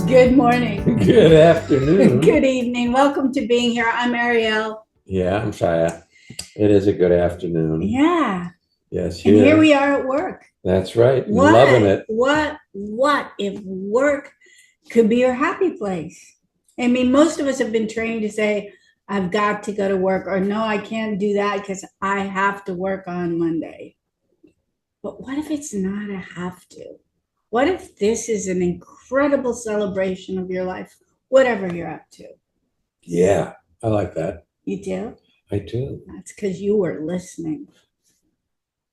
Good morning. Good afternoon. Good evening. Welcome to being here. I'm Ariel. Yeah, I'm Shya. It is a good afternoon. Yeah. Yes, And here we here. are at work. That's right. What, Loving it. what if work could be your happy place? I mean, most of us have been trained to say, I've got to go to work, or no, I can't do that because I have to work on Monday. But what if it's not a have to? What if this is an incredible celebration of your life, whatever you're up to? Yeah, I like that. You do? I do. That's because you were listening.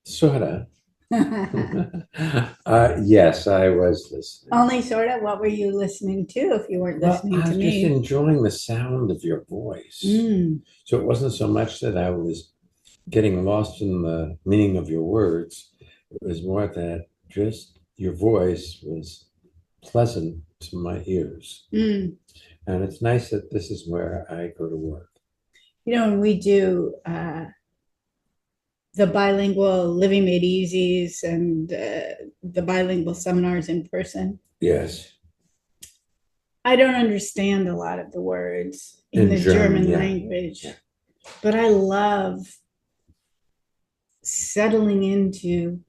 Sorta. Yes, I was listening. Only sort of. What were you listening to if you weren't Well, listening I to was just me? enjoying the sound of your voice. Mm. So it wasn't so much that I was getting lost in the meaning of your words. It was more that just your voice was pleasant to my ears. Mm. And it's nice that this is where I go to work. You know, when we do the bilingual Living Made Easies and the bilingual seminars in person, Yes. I don't understand a lot of the words in In the German, German yeah. language, Yeah. but I love settling into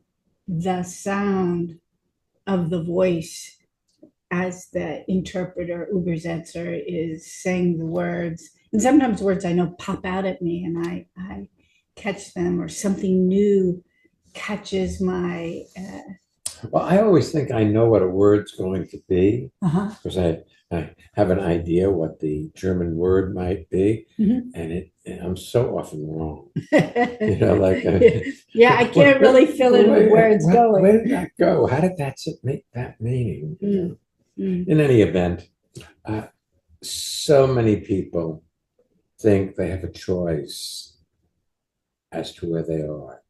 the sound of the voice as the interpreter, Übersetzer, is saying the words. And sometimes words I know pop out at me and I catch them, or something new catches my. Well, I always think I know what a word's going to be Uh-huh. because I have an idea what the German word might be, Mhm. and I'm so often wrong. You know, like Yeah, I can't really fill in where it's going. Where did that go? How did that make that meaning? You know? Mm. In any event, so many people think they have a choice as to where they are.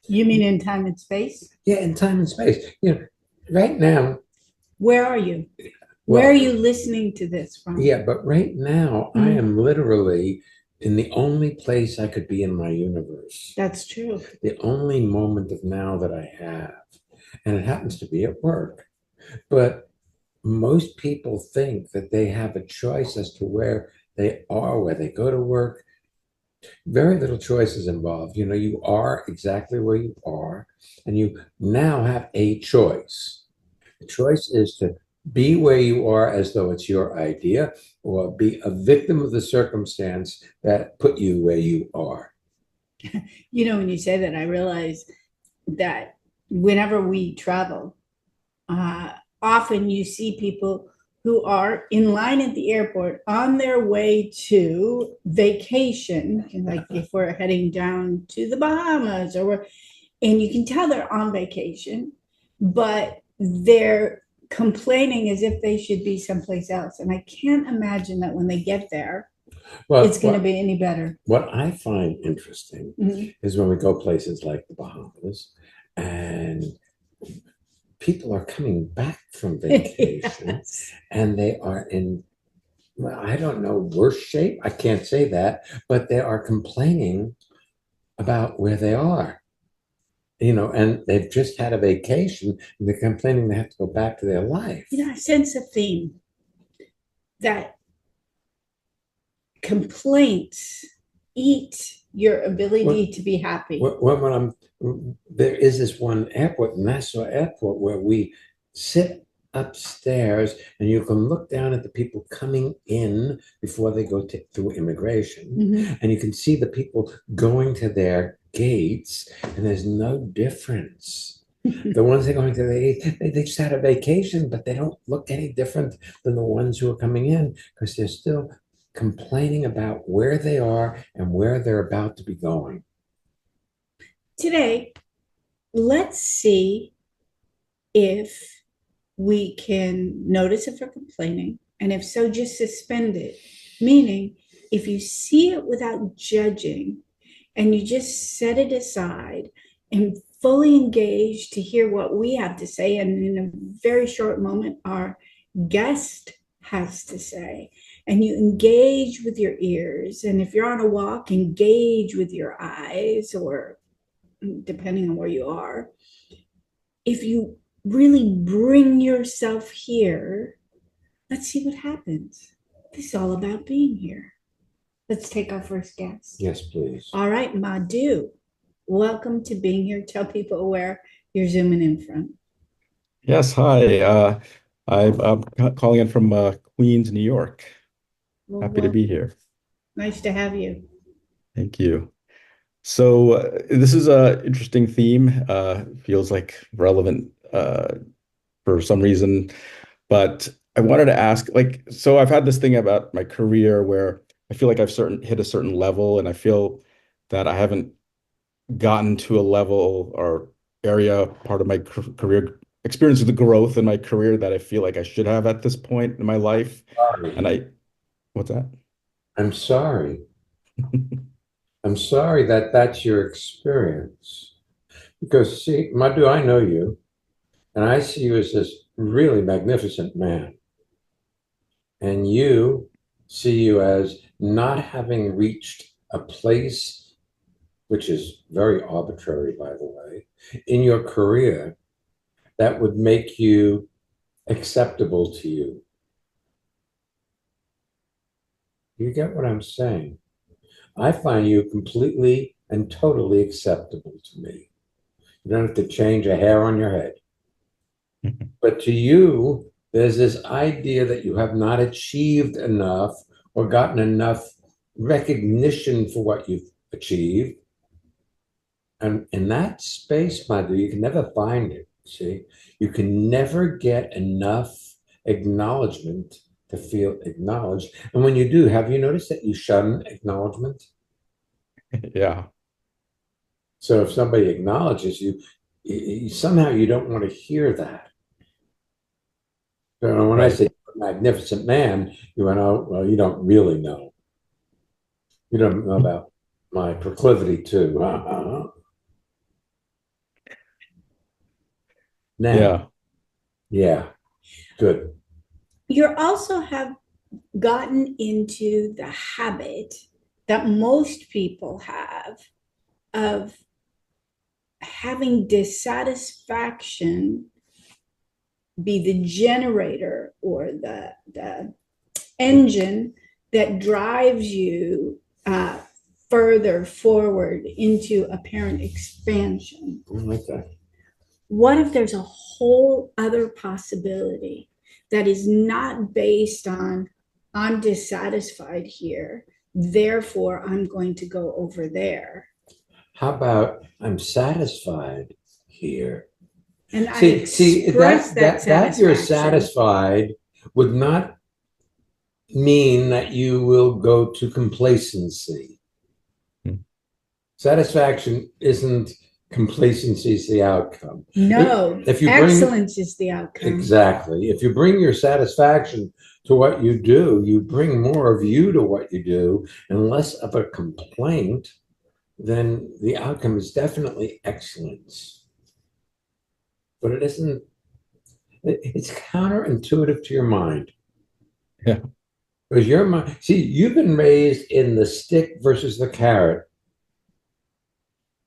You mean in time and space? Yeah, in time and space. You know, right now, Where are you? Where are well, you listening to this from? yeah, but right now I Mm. am literally in the only place I could be in my universe, That's true. the only moment of now that I have. And it happens to be at work. But most people think that they have a choice as to where they are, where they go to work. Very little choice is involved. You know, you are exactly where you are, and you now have a choice. The choice is to be where you are as though it's your idea, or be a victim of the circumstance that put you where you are. You know, when you say that, I realize that whenever we travel, uh, often you see people who are in line at the airport on their way to vacation, like if we're heading down to the Bahamas, and you can tell they're on vacation, but they're complaining as if they should be someplace else. And I can't imagine that when they get there, it's Well, going to be any better. what I find interesting Mhm. is when we go places like the Bahamas and people are coming back from vacation Yes. and they are in, well, I don't know, worse shape. I can't say that, but they are complaining about where they are, you know, and they've just had a vacation and they're complaining they have to go back to their life. You know, I sense a theme that complaints eat your ability to be happy. When I'm there is this one airport, Nassau Airport, where we sit upstairs and you can look down at the people coming in before they go through immigration, Mhm. and you can see the people going to their gates, and there's no difference. The ones that are going to the gate, they just had a vacation, but they don't look any different than the ones who are coming in because they're still complaining about where they are and where they're about to be going. Today, let's see if we can notice if we're complaining, and if so, just suspend it. Meaning, if you see it without judging and you just set it aside and fully engage to hear what we have to say, and in a very short moment, our guest has to say, and you engage with your ears, and if you're on a walk, engage with your eyes, or depending on where you are. If you really bring yourself here, let's see what happens. This is all about being here. Let's take our first guest. Yes, please. All right, Madhu, welcome to being here. Tell people where you're zooming in from. Yes, hi. I'm calling in from Queens, New York. Well, Happy to well, be here. nice to have you. Thank you. So this is a interesting theme. Feels like relevant for some reason, but I wanted to ask, so I've had this thing about my career where I feel like I've certain hit a certain level, and I feel that I haven't gotten to a level or area part of my career experience the growth in my career that I feel like I should have at this point in my life. And Sorry. what's that? I'm sorry. I'm sorry that that's your experience. Because, see, Madhu, I know you, and I see you as this really magnificent man. And you see you as not having reached a place, which is very arbitrary, by the way, in your career that would make you acceptable to you. You get what I'm saying? I find you completely and totally acceptable to me. You don't have to change a hair on your head. But to you, there's this idea that you have not achieved enough or gotten enough recognition for what you've achieved. And in that space, my dear, you can never find it. See, you can never get enough acknowledgement to feel acknowledged. And when you do, have you noticed that you shun acknowledgement? Yeah. So if somebody acknowledges you, somehow you don't want to hear that. So when I Right. say magnificent man, you went, oh, well, you don't really know. You don't know about my proclivity to. Now, Yeah. yeah, good. You also have gotten into the habit that most people have of having dissatisfaction be the generator or the engine that drives you further forward into apparent expansion. I like that. What if there's a whole other possibility that is not based on I'm dissatisfied here, therefore I'm going to go over there? How about I'm satisfied here? And I See express that that you're satisfaction. satisfied would not mean that you will go to complacency. Hmm. Satisfaction isn't complacency is the outcome. No, If you bring excellence is the outcome. exactly, if you bring your satisfaction to what you do, you bring more of you to what you do and less of a complaint, then the outcome is definitely excellence. But it isn't, it's counterintuitive to your mind. Yeah. Because your mind, see, you've been raised in the stick versus the carrot,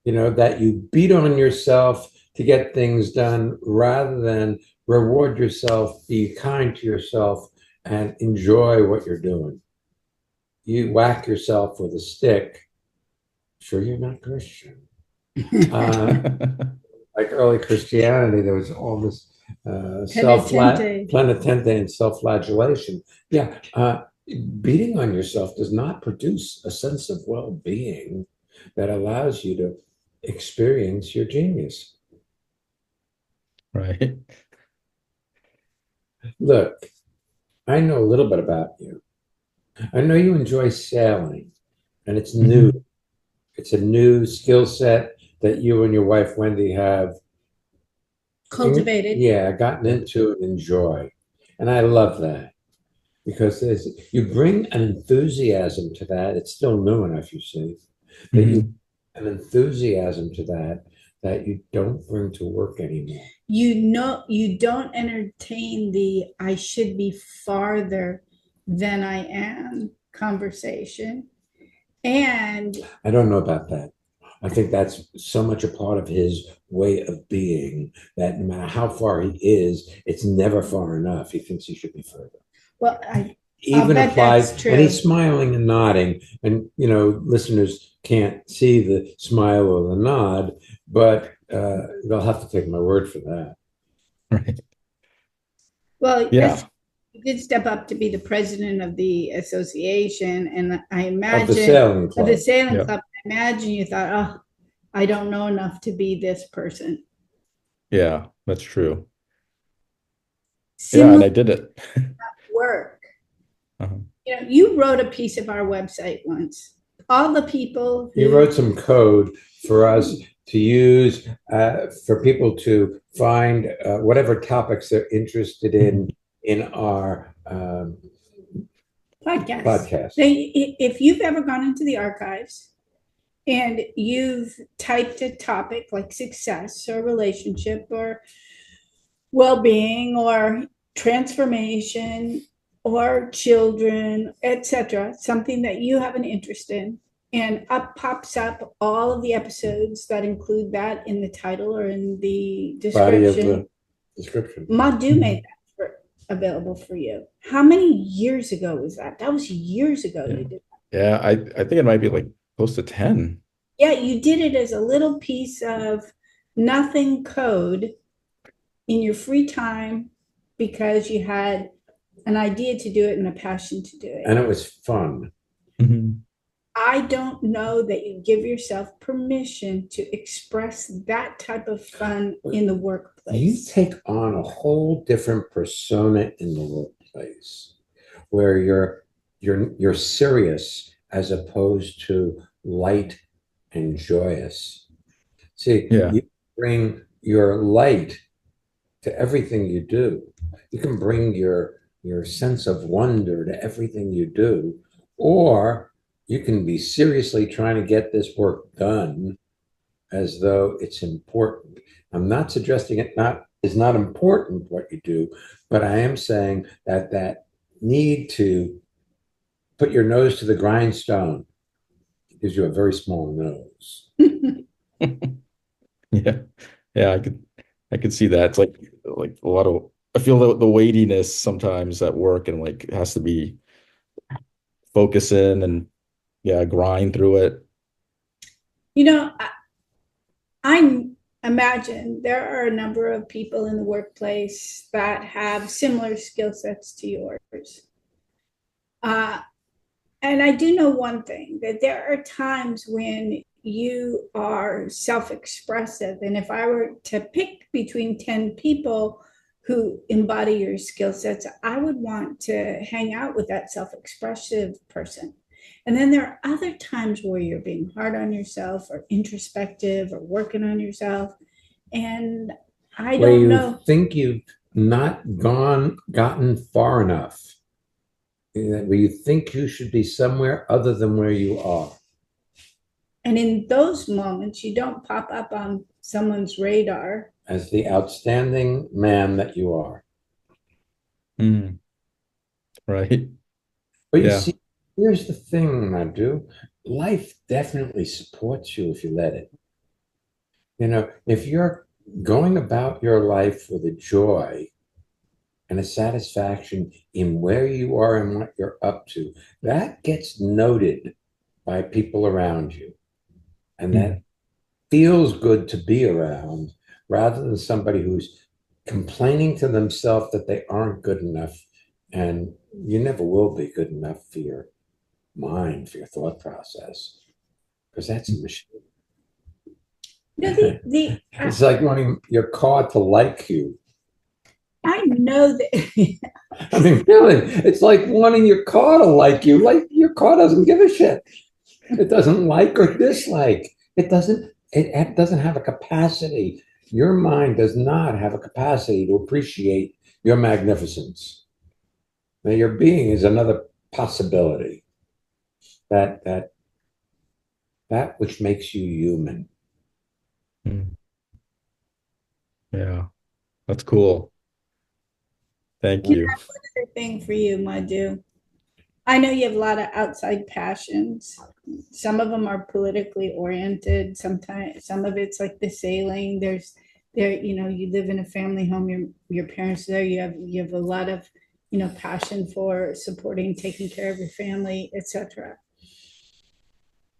that you beat on yourself to get things done rather than reward yourself, be kind to yourself, and enjoy what you're doing. You whack yourself with a stick. Sure, you're not Christian. Uh, like early Christianity, there was all this Penitente. planetente and self-flagellation. Yeah, beating on yourself does not produce a sense of well-being that allows you to experience your genius. Right. Look, I know a little bit about you. I know you enjoy sailing, and it's new. Hmm. It's a new skill set that you and your wife Wendy have, Cultivated. yeah, gotten Yeah. into and enjoy. And I love that because you bring an enthusiasm to that. It's still new enough, you see, that you Hmm. an enthusiasm to that you don't bring to work anymore. You don't entertain the I should be farther than I am conversation. And I don't know about that. I think that's so much a part of his way of being that no matter how far he is, it's never far enough. He thinks he should be further. Well, I'll Even bet that's applies, and he's true. smiling and nodding, and listeners can't see the smile or the nod, but they'll have to take my word for that. Right. Well, yes, Yeah. you did step up to be the president of the association, and I Of the imagine sailing of the club. sailing Yeah. club. I imagine you thought, oh, I don't know enough to be this person. Yeah, that's true. Yeah, and Similar I did it. work. Uh-huh. You wrote a piece of our website once. All the people You who wrote some code for us to use for people to find whatever topics they're interested in our podcasts, podcast. if you've ever gone into the archives and you've typed a topic like success or relationship or well-being or transformation or children, etc., something that you have an interest in, and up pops up all of the episodes that include that in the title or in the Body of description. the description. Madhu Mhm. made that available for you. How many years ago was that? That was years ago Yeah. you did. Yeah, I think it might be like close to 10. Yeah, you did it as a little piece of nothing code in your free time because you had an idea to do it and a passion to do And it. it was fun. Mhm. I don't know that you give yourself permission to express that type of fun in the You workplace. take on a whole different persona in the workplace where you're serious as opposed to light and joyous. See, Yeah. you bring your light to everything you do. You can bring your sense of wonder to everything you do, or you can be seriously trying to get this work done as though it's important. I'm not suggesting it not is not important what you do, but I am saying that that need to put your nose to the grindstone gives you a very small nose. Yeah. Yeah, I could see that. It's like a lot of I feel the weightiness sometimes at work and like it has to be focusing and yeah, grind through it. you know, I imagine there are a number of people in the workplace that have similar skill sets to yours. Uh, and I do know one thing that there are times when you are self expressive. And if I were to pick between 10 people who embody your skill sets, I would want to hang out with that self expressive person. And then there are other times where you're being hard on yourself or introspective or working on yourself. And I Where don't you know. think you've not gotten far enough, where you think you should be somewhere other than where you are. And in those moments, you don't pop up on someone's radar. As the outstanding man that you are. Mm, right. But you Yeah. see, here's the thing, Madhu. Life definitely supports you if you let it. If you're going about your life with a joy and a satisfaction in where you are and what you're up to, that gets noted by people around you. And that Mm, feels good to be around rather than somebody who's complaining to themselves that they aren't good enough. And you never will be good enough for your mind, for your thought process, because that's a machine. The It's like wanting your car to like you. I know that. I mean, really, it's like wanting your car to like you. Like your car doesn't give a shit. It doesn't like or dislike. It doesn't have a capacity. Your mind does not have a capacity to appreciate your magnificence. Now, your being is another possibility. That which makes you human. mm. Yeah, that's cool. Thank You you. know, another thing for you, Madhu. I know you have a lot of outside passions. Some of them are politically oriented. Sometimes some of it's like the sailing. You live in a family home. Your parents are there. You have a lot of passion for supporting, taking care of your family, etc.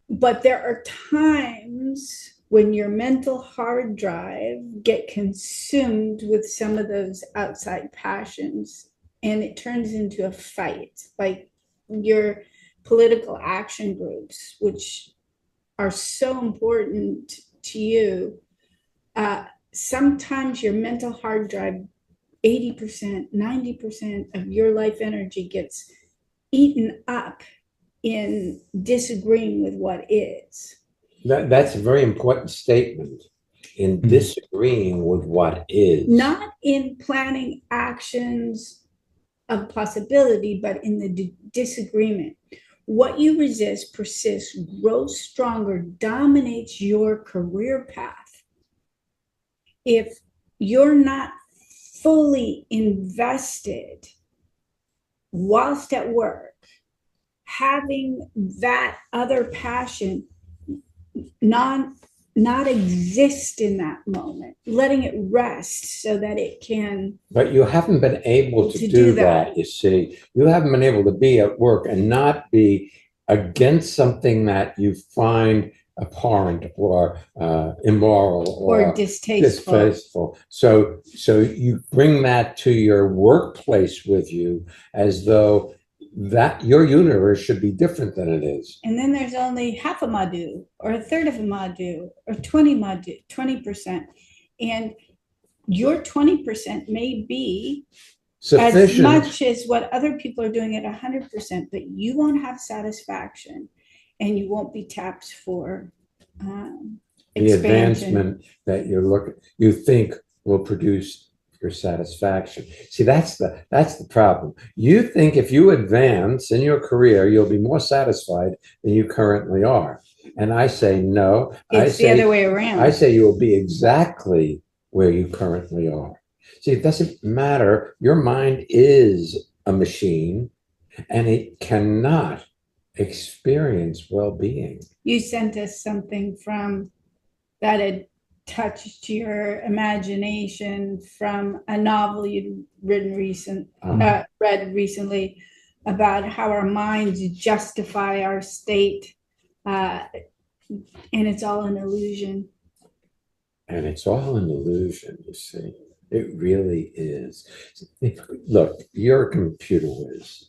But there are times when your mental hard drive get consumed with some of those outside passions, and it turns into a fight, like your political action groups, which are so important to you. Sometimes your mental hard drive, 80%, 90% of your life energy gets eaten up in disagreeing with what is. That's a very important statement, in disagreeing with what is. Not in planning actions of possibility, but in the disagreement. What you resist persists, grows stronger, dominates your career path. If you're not fully invested whilst at work, having that other passion not exist in that moment, letting it rest so that it can. But you haven't been able to do that, you see. You haven't been able to be at work and not be against something that you find abhorrent or immoral or distasteful. So you bring that to your workplace with you, as though that your universe should be different than it is. And then there's only half of Madhu or a third of a Madhu or 20 Madhu, 20%. And your 20% may be sufficient, as much as what other people are doing at 100%, but you won't have satisfaction and you won't be tapped for the advancement that you think will produce your satisfaction. See, that's the problem. You think if you advance in your career, you'll be more satisfied than you currently are. And I say no. It's the other way around. I say you will be exactly where you currently are. See, it doesn't matter. Your mind is a machine, and it cannot experience well-being. You sent us something from that had touched your imagination from a novel you'd read recently about how our minds justify our state, and it's all an illusion. And it's all an illusion, you see. It really is. Look, you're a computer whiz.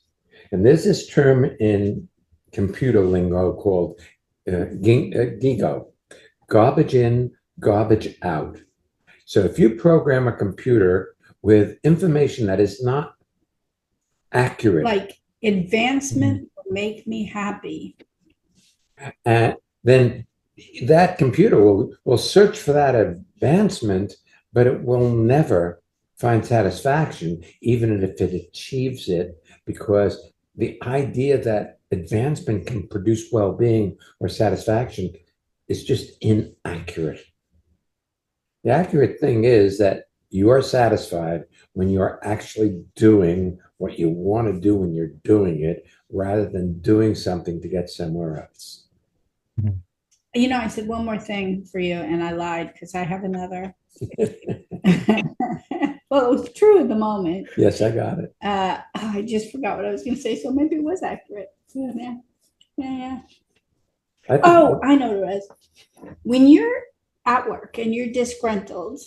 And there's this term in computer lingo called GIGO, garbage in, garbage out. So if you program a computer with information that is not accurate, like advancement will make me happy, then that computer will search for that advancement, but it will never find satisfaction, even if it achieves it, because the idea that advancement can produce well-being or satisfaction is just inaccurate. The accurate thing is that you are satisfied when you're actually doing what you want to do when you're doing it, rather than doing something to get somewhere else. I said one more thing for you, and I lied because I have another. Well, it was true in the moment. Yes, I got it. I just forgot what I was going to say, so maybe it was accurate. Yeah. I know what it was. When you're at work and you're disgruntled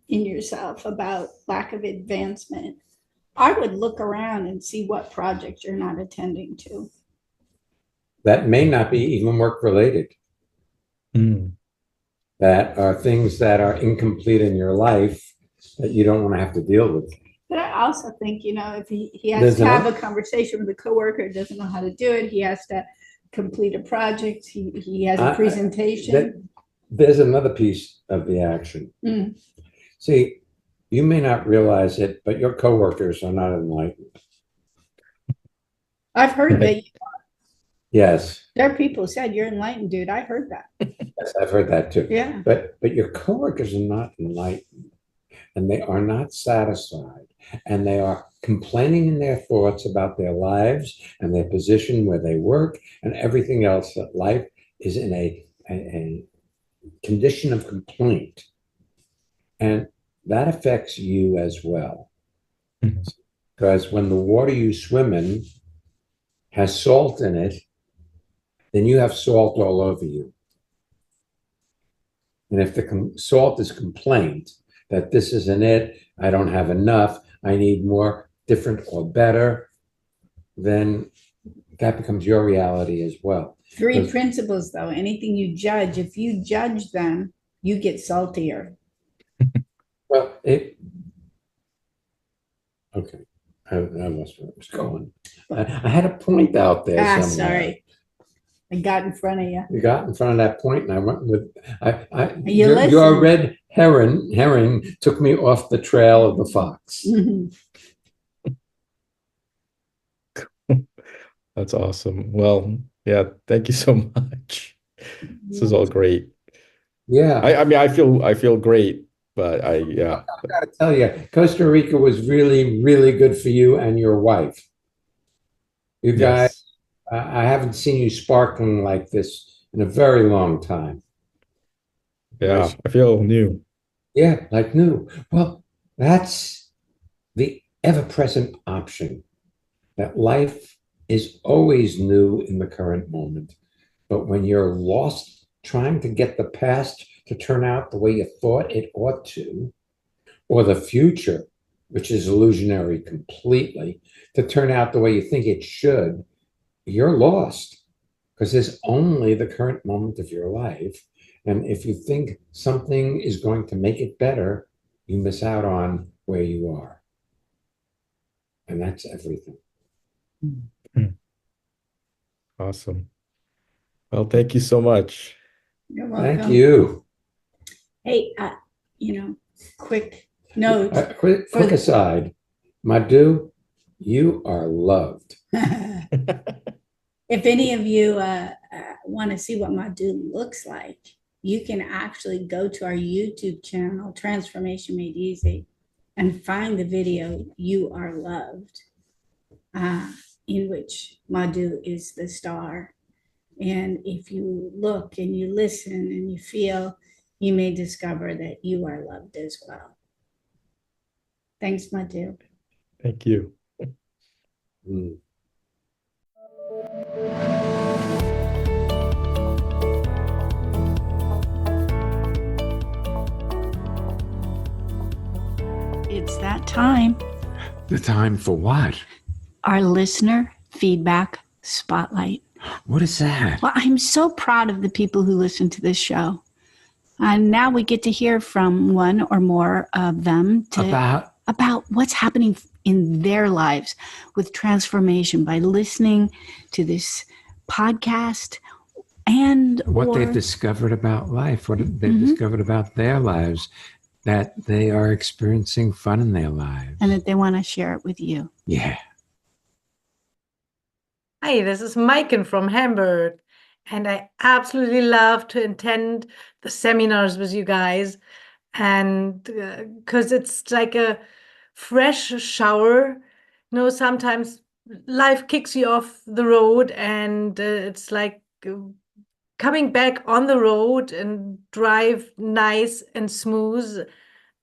in yourself about lack of advancement, I would look around and see what projects you're not attending to. That may not be even work related. That are things that are incomplete in your life that you don't want to have to deal with. But I also think, if he has to have a conversation with a coworker, doesn't know how to do it, he has to complete a project, he has a presentation. There's another piece of the action. See, you may not realize it, but your coworkers are not enlightened. I've heard that. Yes. There are people who said you're enlightened, dude. I heard that. Yes, I've heard that too. Yeah. But your coworkers are not enlightened, and they are not satisfied, and they are complaining in their thoughts about their lives and their position where they work and everything else, that life is in a condition of complaint. And that affects you as well. Mhm. Because when the water you swim in has salt in it, then you have salt all over you. And if the salt is complaint that this isn't it, I don't have enough, I need more, different, or better, then that becomes your reality as well. Three Because- principles, though. Anything you judge, if you judge them, you get saltier. Well, okay. I lost where I was going. I had a point out there somewhere. Sorry. I got in front of you. You got in front of that point, and I went with You your listened. red herring took me off the trail of the fox. Mhm. That's awesome. Well, yeah, thank you so much. This is all great. Yeah, I mean, I feel great, but yeah. I got to tell you, Costa Rica was really, really good for you and your wife. You guys, Yes. I haven't seen you sparkling like this in a very long time. Yeah, I feel new. Yeah, like new. Well, that's the ever-present option, that life is always new in the current moment. But when you're lost trying to get the past to turn out the way you thought it ought to, or the future, which is illusionary completely, to turn out the way you think it should, you're lost, because there's only the current moment of your life. And if you think something is going to make it better, you miss out on where you are. And that's everything. Hmm. Awesome. Well, thank you so much. You're welcome. Thank you. Hey, quick note. Quick aside, Madhu, you are loved. If any of you want to see what Madhu looks like, you can actually go to our YouTube channel, Transformation Made Easy, and find the video "You Are Loved," in which Madhu is the star. And if you look and you listen and you feel, you may discover that you are loved as well. Thanks, Madhu. Thank you. Mm. It's that time. The time for what? Our listener feedback spotlight. What is that? Well, I'm so proud of the people who listen to this show. And now we get to hear from one or more of them about what's happening in their lives with transformation by listening to this podcast and what they've discovered about life, what they've discovered about their lives, that they are experiencing fun in their lives. and that they want to share it with you. Yeah. Hi, this is Maiken from Hamburg, and I absolutely love to attend the seminars with you guys, and because it's like a fresh shower. You know, sometimes life kicks you off the road, and it's like coming back on the road and drive nice and smooth,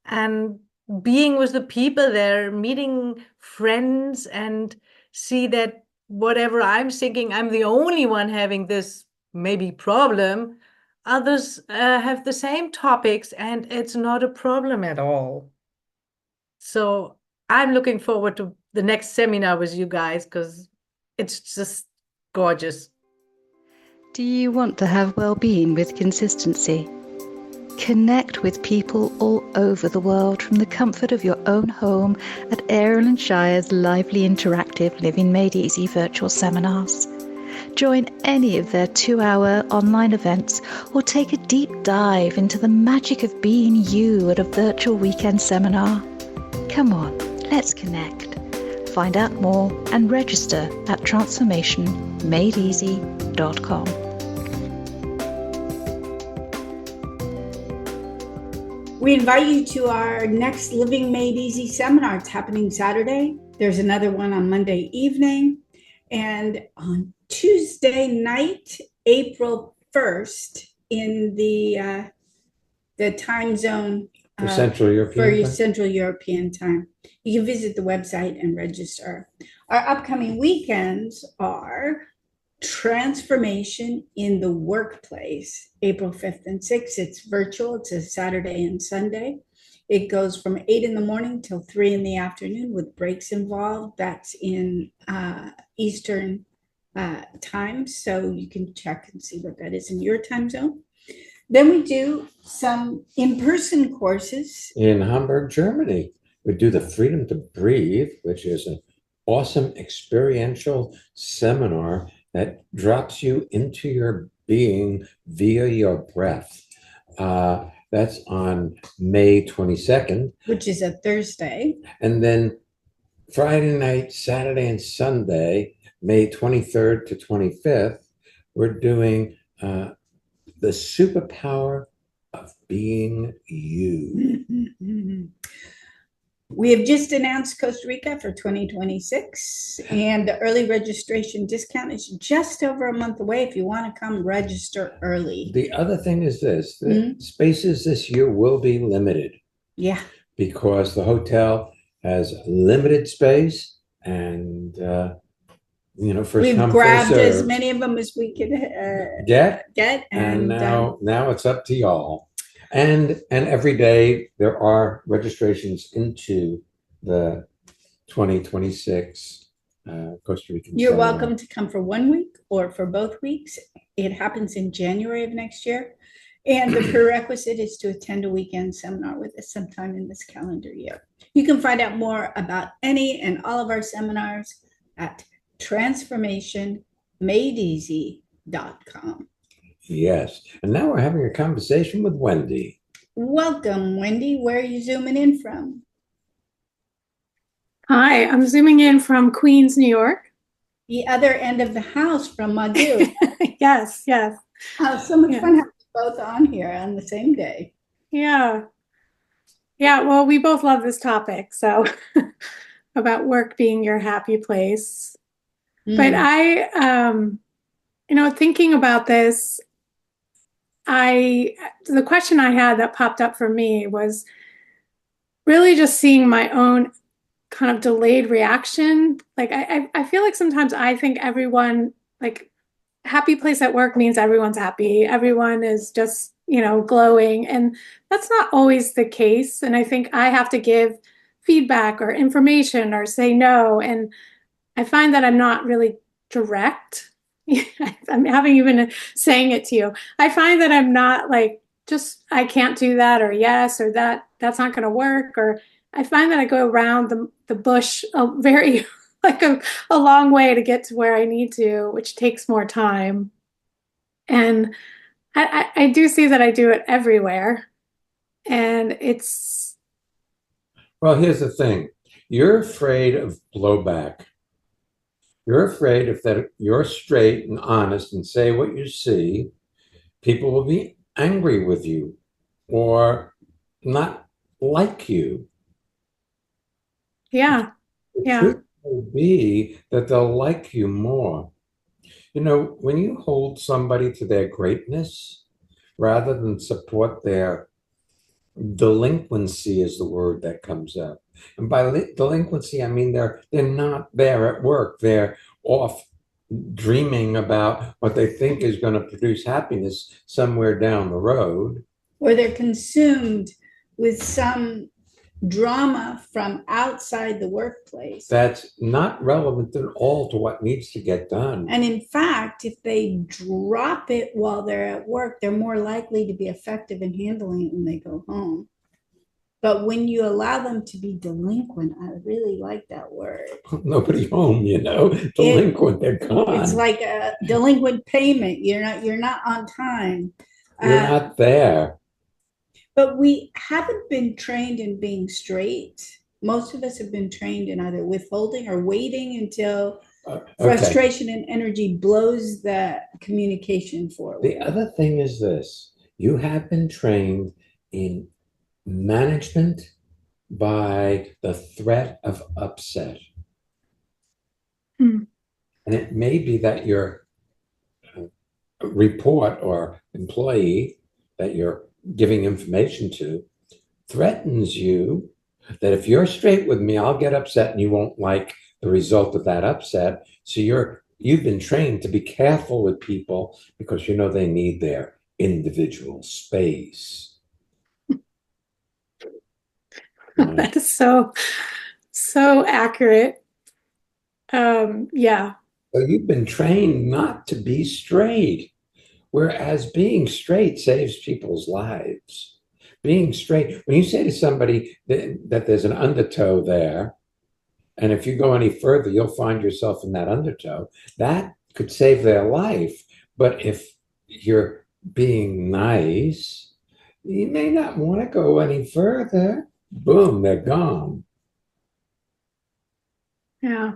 and being with the people there, meeting friends, and see that whatever I'm thinking, I'm the only one having this maybe problem. Others have the same topics, and it's not a problem at all. So I'm looking forward to the next seminar with you guys, because it's just gorgeous. Do you want to have well-being with consistency? Connect with people all over the world from the comfort of your own home at Ariel and Shya's lively interactive Living Made Easy virtual seminars. Join any of their 2-hour online events or take a deep dive into the magic of being you at a virtual weekend seminar. Come on, let's connect. Find out more and register at transformationmadeeasy.com. We invite you to our next Living Made Easy seminar. It's happening Saturday, There's another one on Monday evening. And on Tuesday night, April 1st, in the time zone For Central for European your time? Central European time. You can visit the website and register. Our upcoming weekends are Transformation in the Workplace, April 5th and 6th. It's virtual. It's a Saturday and Sunday. It goes from 8 in the morning till 3 in the afternoon with breaks involved. That's in Eastern time. So you can check and see what that is in your time zone. Then we do some in-person courses. In Hamburg, Germany, we do the Freedom to Breathe, which is an awesome experiential seminar that drops you into your being via your breath. That's on May 22nd. Which is a Thursday. And then Friday night, Saturday, and Sunday, May 23rd to 25th, we're doing the superpower of being you. We have just announced Costa Rica for 2026, and the early registration discount is just over a month away. If you want to come, register early. The other thing is this, the spaces this year will be limited. Yeah. Because the hotel has limited space and, first We've come, grabbed first as served. many of them as we could get. And now it's up to y'all. And every day there are registrations into the 2026 Costa Rican You're seminar. welcome to come for 1 week or for both weeks. It happens in January of next year. And the prerequisite is to attend a weekend seminar with us sometime in this calendar year. You can find out more about any and all of our seminars at transformationmadeeasy.com. Yes. And now we're having a conversation with Wendy. Welcome, Wendy. Where are you zooming in from? Hi, I'm zooming in from Queens, New York. The other end of the house from Madhu. Yes. Oh, so much fun having you both on here on the same day. Yeah, well, we both love this topic, so about work being your happy place. But I, thinking about this, the question I had that popped up for me was really just seeing my own kind of delayed reaction. Like I feel like sometimes I think everyone, like, happy place at work means everyone's happy. Everyone is just, glowing. And that's not always the case. And I think I have to give feedback or information or say no. And I find that I'm not really direct. I'm having even saying it to you. I find that I'm not like, just, I can't do that, or yes, or that's not going to work. Or I find that I go around the bush very like a long way to get to where I need to, which takes more time. And I do see that I do it everywhere. And it's... Well, here's the thing. You're afraid of blowback. You're afraid if that you're straight and honest and say what you see, people will be angry with you or not like you. Yeah. The truth will be that they'll like you more. When you hold somebody to their greatness rather than support their delinquency is the word that comes up. And by delinquency, I mean they're not there at work. They're off dreaming about what they think is going to produce happiness somewhere down the road. Or they're consumed with some drama from outside the workplace. That's not relevant at all to what needs to get done. And in fact, if they drop it while they're at work, they're more likely to be effective in handling it when they go home. But when you allow them to be delinquent, I really like that word. Nobody home, delinquent, they're gone. It's like a delinquent payment. You're not on time. You're not there. But we haven't been trained in being straight. Most of us have been trained in either withholding or waiting until frustration and energy blows the communication forward. The other thing is this. You have been trained in management by the threat of upset. Hmm. And it may be that your report or employee that you're giving information to threatens you that if you're straight with me, I'll get upset and you won't like the result of that upset. So you've been trained to be careful with people because you know they need their individual space. Right? That is so accurate. Yeah. So you've been trained not to be straight, whereas being straight saves people's lives. Being straight, when you say to somebody that there's an undertow there, and if you go any further, you'll find yourself in that undertow. That could save their life. But if you're being nice, you may not want to go any further. Boom, they're gone. Yeah.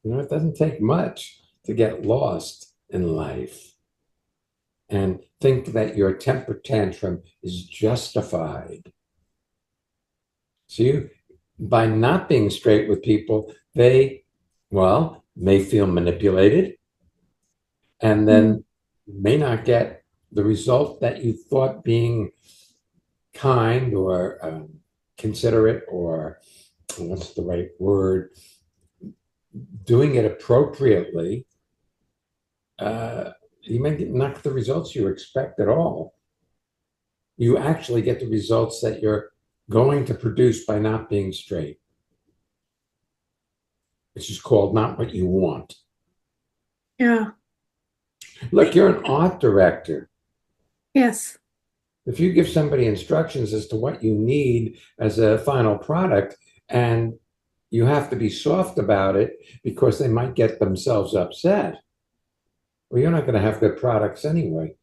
You know, it doesn't take much to get lost in life and think that your temper tantrum is justified. So by not being straight with people, they, well, may feel manipulated and Hmm. then may not get the result that you thought being kind or considerate or what's the right word, doing it appropriately. You may not get the results you expect at all. You actually get the results that you're going to produce by not being straight. It's just called not what you want. Yeah. Look, you're an art director. Yes. If you give somebody instructions as to what you need as a final product, and you have to be soft about it because they might get themselves upset, well, you're not going to have good products anyway.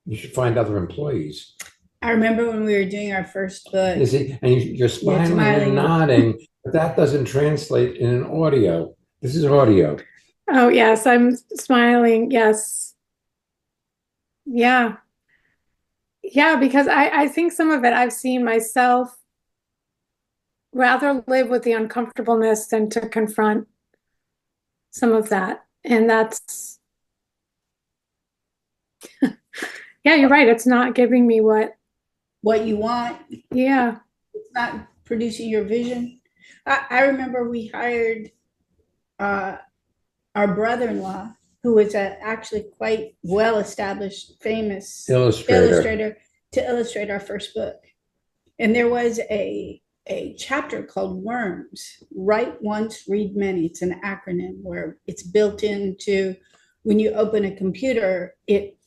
You should find other employees. I remember when we were doing our first book. You see, and you're smiling smiling. and nodding, but that doesn't translate in an audio. This is audio. Oh, yes. I'm smiling. Yes. Yeah. Yeah, because I think some of it I've seen myself rather live with the uncomfortableness than to confront some of that. And that's, yeah, you're right. It's not giving me what you want. Yeah. It's not producing your vision. I remember we hired our brother-in-law, who was actually quite well-established, famous illustrator, to illustrate our first book. And there was a chapter called Worms. Write once, read many. It's an acronym where it's built into when you open a computer.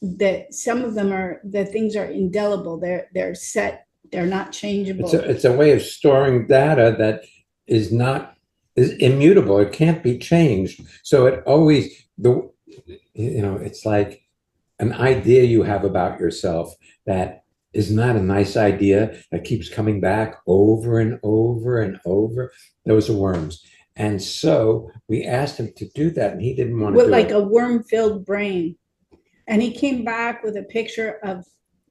That some of them are the things are indelible. They're set. They're not changeable. It's a way of storing data that is immutable. It can't be changed. So it always it's like an idea you have about yourself that is not a nice idea that keeps coming back over and over and over. Those are worms. And so we asked him to do that, and he didn't want to do like it. a worm-filled brain. And he came back with a picture of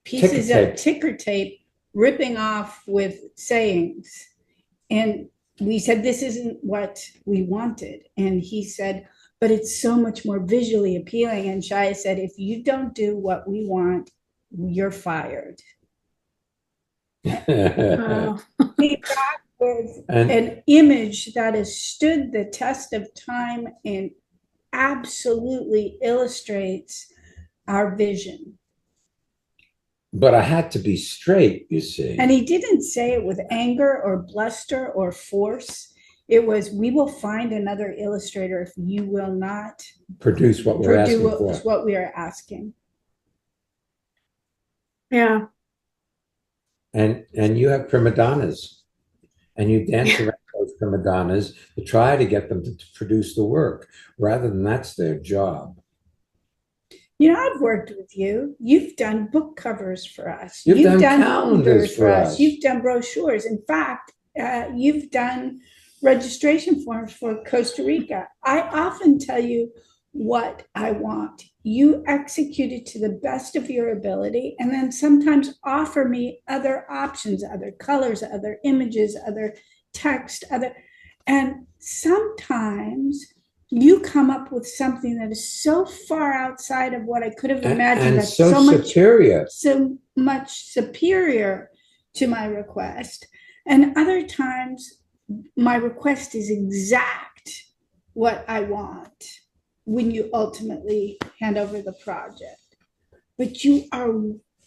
pieces of ticker tape ripping off with sayings. And we said, this isn't what we wanted. And he said, but it's so much more visually appealing. And Shya said, if you don't do what we want, you're fired. Oh. Came back with an image that has stood the test of time and absolutely illustrates our vision. But I had to be straight, you see. And he didn't say it with anger or bluster or force. It was, we will find another illustrator if you will not produce what we're asking for. What we are asking. Yeah. And you have prima donnas, and you dance around those prima donnas to try to get them to produce the work, rather than that's their job. You know, I've worked with you. You've done book covers for us. You've done calendars for us. You've done brochures. In fact, you've done registration forms for Costa Rica. I often tell you what I want. You execute it to the best of your ability, and then sometimes offer me other options, other colors, other images, other text, and sometimes you come up with something that is so far outside of what I could have imagined, and that's so superior. so much superior to my request. And other times, my request is exact what I want when you ultimately hand over the project. But you are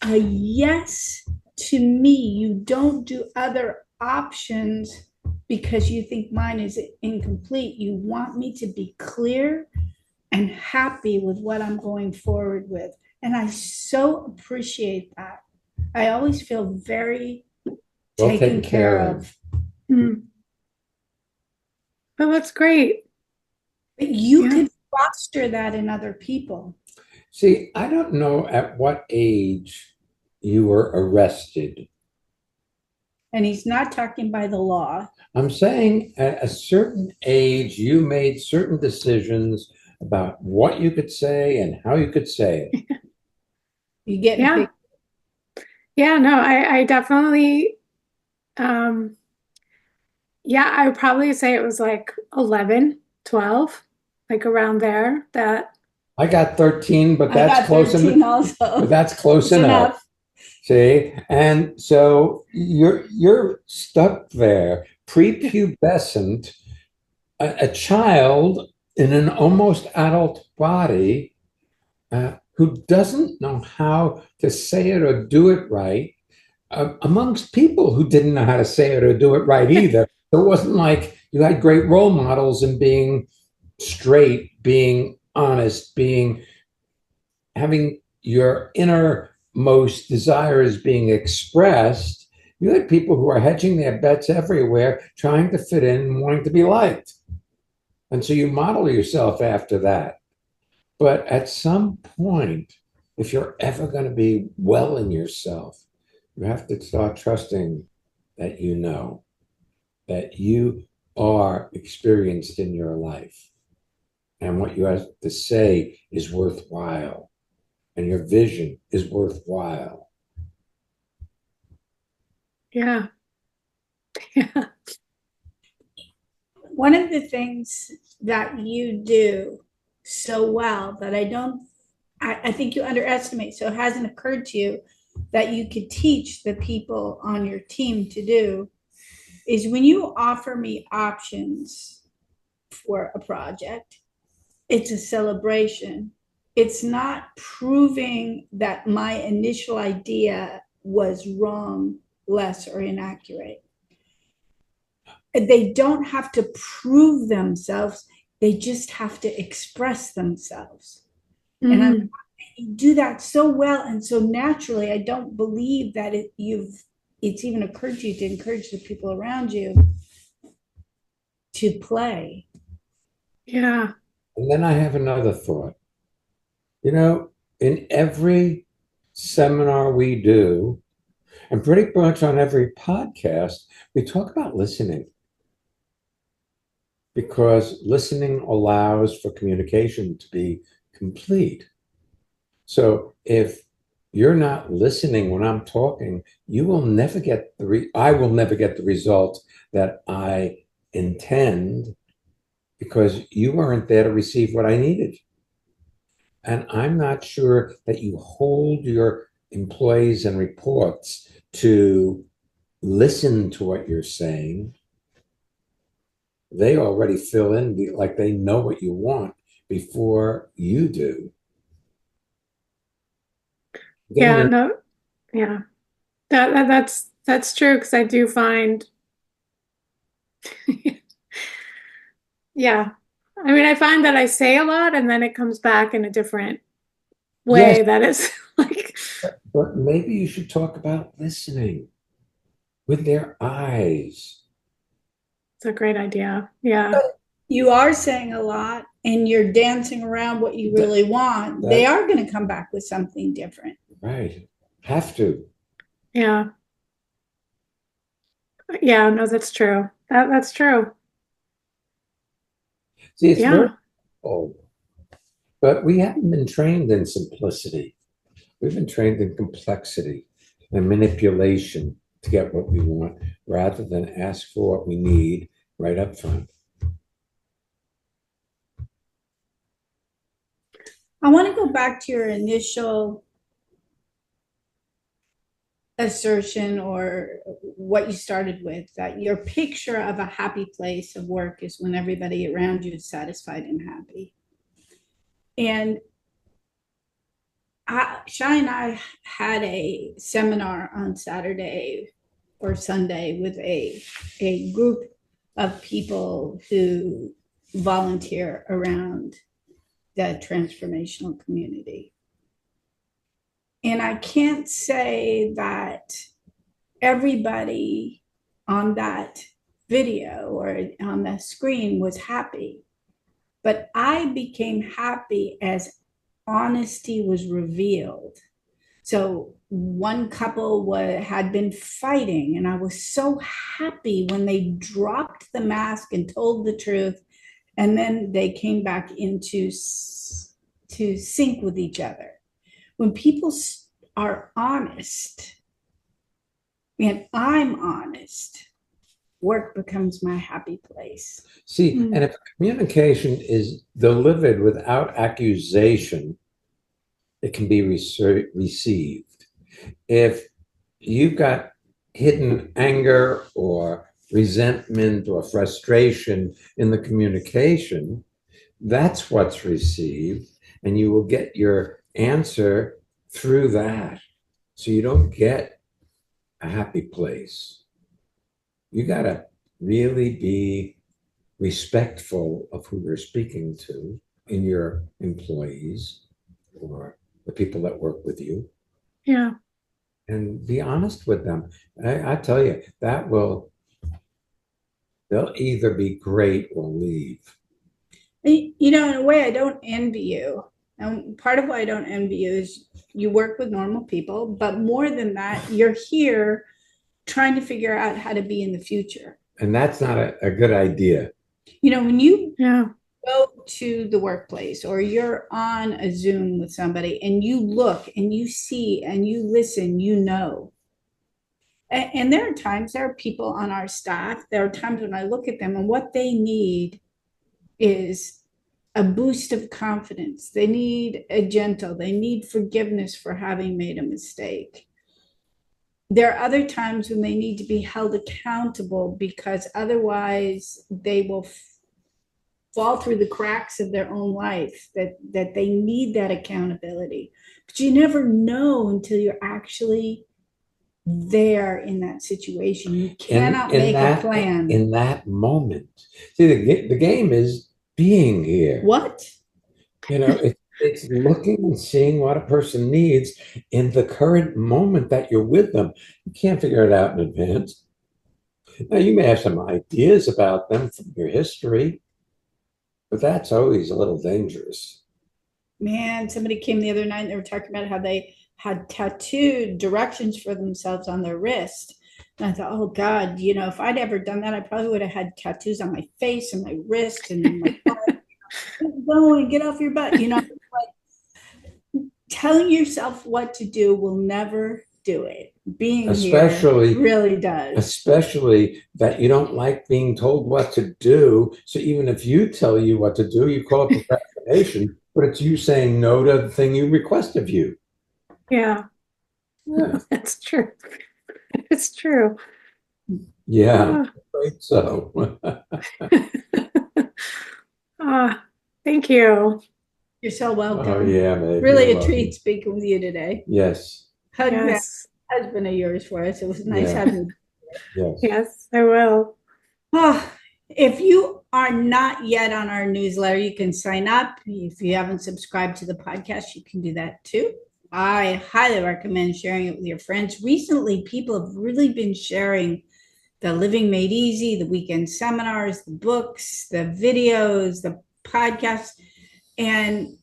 a yes to me. You don't do other options because you think mine is incomplete. You want me to be clear and happy with what I'm going forward with. And I so appreciate that. I always feel very taken care of. Mm. Oh, that's great. But you Yeah. could foster that in other people. See, I don't know at what age you were arrested. And he's not talking by the law. I'm saying at a certain age, you made certain decisions about what you could say and how you could say it. You get a Yeah. big, Yeah, no, I definitely, yeah, I would probably say it was like 11, 12, like around there that, I got 13, but I that's got close 13 enough. also. But that's close It's enough. enough. See, and so you're stuck there, prepubescent, a child in an almost adult body who doesn't know how to say it or do it right, amongst people who didn't know how to say it or do it right either. So it wasn't like you had great role models in being straight, being honest, being having your innermost desires being expressed. You had people who are hedging their bets everywhere, trying to fit in and wanting to be liked. And so you model yourself after that. But at some point, if you're ever going to be well in yourself, you have to start trusting that that you are experienced in your life. And what you have to say is worthwhile, and your vision is worthwhile. yeah. Yeah. One of the things that you do so well that I think you underestimate, so it hasn't occurred to you that you could teach the people on your team to do, is when you offer me options for a project, it's a celebration. It's not proving that my initial idea was wrong, less, or inaccurate. They don't have to prove themselves, they just have to express themselves. And I'm you do that so well and so naturally. I don't believe that it's even occurred to you to encourage the people around you to play. Yeah. And then I have another thought. You know, in every seminar we do, and pretty much on every podcast, we talk about listening because listening allows for communication to be complete. So if you're not listening when I'm talking, you will never get I will never get the result that I intend because you weren't there to receive what I needed. And I'm not sure that you hold your employees and reports to listen to what you're saying. They already fill in like they know what you want before you do. Then Yeah, no, yeah. That's true because I do find, yeah. I mean, I find that I say a lot and then it comes back in a different yes, way that is like, but maybe you should talk about listening with their eyes. it's a great idea. Yeah. You are saying a lot and you're dancing around what you really want. They are going to come back with something different. Right. Have to. Yeah. Yeah, no, that's true. That's true. See, it's very Yeah. old, but we haven't been trained in simplicity. We've been trained in complexity and manipulation to get what we want rather than ask for what we need right up front. I want to go back to your initial assertion or what you started with, that your picture of a happy place of work is when everybody around you is satisfied and happy. And Shai and I had a seminar on Saturday or Sunday with a group of people who volunteer around the transformational community. And I can't say that everybody on that video or on the screen was happy, but I became happy as honesty was revealed. So one couple had been fighting, and I was so happy when they dropped the mask and told the truth, and then they came back into to sync with each other. When people are honest, and I'm honest, work becomes my happy place. See, and if communication is delivered without accusation, it can be received. If you've got hidden anger or resentment or frustration in the communication, that's what's received, and you will get your answer through that. So you don't get a happy place. You got to really be respectful of who you're speaking to in your employees or the people that work with you. Yeah. And be honest with them. I tell you, they'll either be great or leave. You know, in a way, I don't envy you. And part of why I don't envy you is you work with normal people, but more than that, you're here trying to figure out how to be in the future. And that's not a good idea. You know, when you go to the workplace or you're on a Zoom with somebody and you look and you see and you listen, you know. And there are people on our staff, there are times when I look at them and what they need is a boost of confidence. They need they need forgiveness for having made a mistake. There are other times when they need to be held accountable because otherwise they will fall through the cracks of their own life, that they need that accountability. But you never know until you're actually there in that situation. You cannot make a plan. In that moment. See, the game is being here. What? You know, it's looking and seeing what a person needs in the current moment that you're with them. You can't figure it out in advance. Now, you may have some ideas about them from your history, but that's always a little dangerous. Man, somebody came the other night and they were talking about how they had tattooed directions for themselves on their wrist. And I thought, oh God, you know, if I'd ever done that, I probably would have had tattoos on my face and my wrist and my butt. Going, get off your butt. You know, like telling yourself what to do will never do it. Being here really does. Especially that you don't like being told what to do. So even if you tell you what to do, you call it procrastination, but it's you saying no to the thing you request of you. Yeah. That's true. It's true. Yeah, right. So thank you. You're so welcome. Oh yeah, maybe. Really a treat speaking with you today. Yes. Hug that husband of yours for us. It was nice having you. Yes, I will. If you are not yet on our newsletter, you can sign up. If you haven't subscribed to the podcast, you can do that too. I highly recommend sharing it with your friends. Recently, people have really been sharing the Living Made Easy, the weekend seminars, the books, the videos, the podcasts, and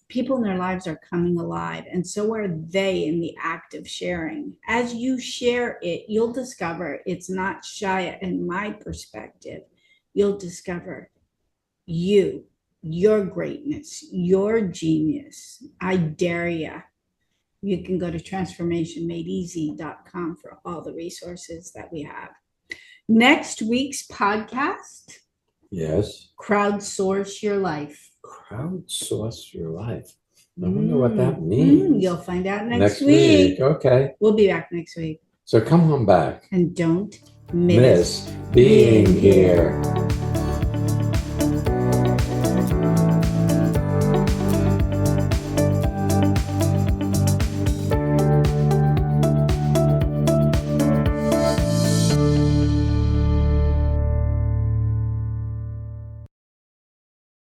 people in their lives are coming alive, and so are they in the act of sharing. As you share it, you'll discover it's not Shya and my perspective. You'll discover your greatness, your genius. I dare you. You can go to transformationmadeeasy.com for all the resources that we have. Next week's podcast. Yes. Crowdsource your life. Crowdsource your life. I wonder what that means. You'll find out next Next week. week. Okay. We'll be back next week. So come on back. And don't Miss being here.